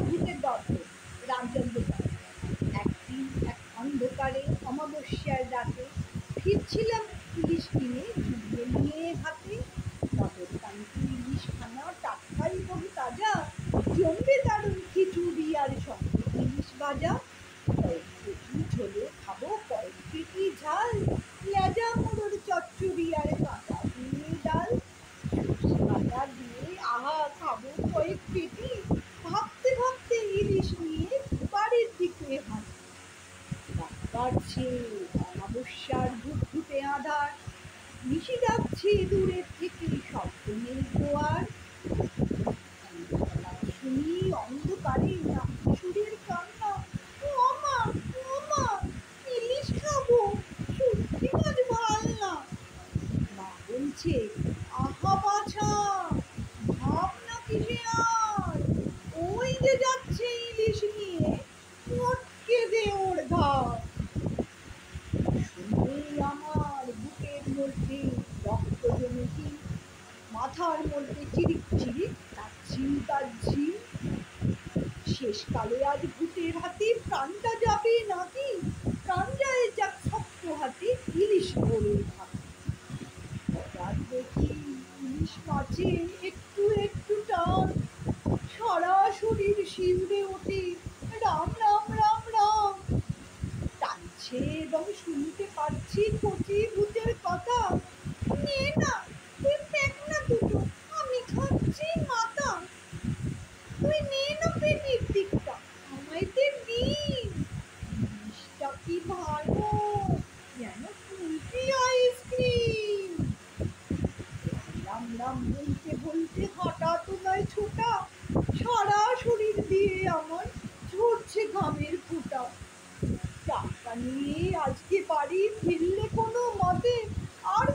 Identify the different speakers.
Speaker 1: ভূতের গল্প। রামচন্দ্র পাল। একদিন এক অন্ধকারে অমাবস্যার রাতে ফিরছিলাম ইলিশ কিনে ঝুলিয়ে নিয়ে হাতে। মটর কান্তি ইলিশ খানা টাটকাই বহু তাজা, জমবে দারুণ খিচুড়ি আর সঙ্গে ইলিশ ভাজা। কয়েক কেজি ঝোলে খাবো কয়েক কেজি ঝাল, লেজা মোড়র চচ্চড়ি আর কাঁচা দিয়ে ডাল। সর্ষে বাটা দিয়ে আহা খাবো কয়েক পেটি, ভাবতে ভাবতে ইলিশ নিয়ে বাড়ির দিকে হাঁটি। রাত বাড়ছে, অমাবস্যার ধূপধূপে আঁধার, নিশি ডাকছে দূরের থেকে, শব্দ নেই আর। শুনি অন্ধকারে সুরের কান্না, ও মা, ও মা, ইলিশ খাবো, সত্যি মাছ ভাল না। মা বলছে, আহা বাছা, ভাব না কিসে আর, ওই যে যাচ্ছে ইলিশ নিয়ে, মটকে দে ওর ঘাড়। শুনেই আমার বুকের মধ্যে রক্ত জমেছি, মাথার মধ্যে চিরিক চিরিক তাচ্ছিল তার ঝিল। শেষকালে আজ ভূতের হাতে প্রাণটা যাবে নাকি, প্রাণ যায় যাক শক্ত হাতে ইলিশ ধরে থাকি। হঠাৎ দেখি ইলিশ মাছে একটু একটু টান, সারা শরীর শিউরে ওঠে, রাম রাম রাম রাম। টানছে এবং শুনতে পাচ্ছি কচি ভূতের কথা, নে না তুই পেক না দুটো, আমি খাচ্ছি মাথা, তুই নে না পেটির দিকটা, আমায় দে ডিম। জিনিসটা কি ভালো, যেন কুলফি আইসক্রিম। রাম রাম বলতে বলতে হাঁটা তো নয় ছোটা, সারা শরীর দিয়ে আমার ঝরছে ঘামের ফোঁটা। টাকা নিয়ে আজকে বাড়ি ফিরলে কোনো মতে আর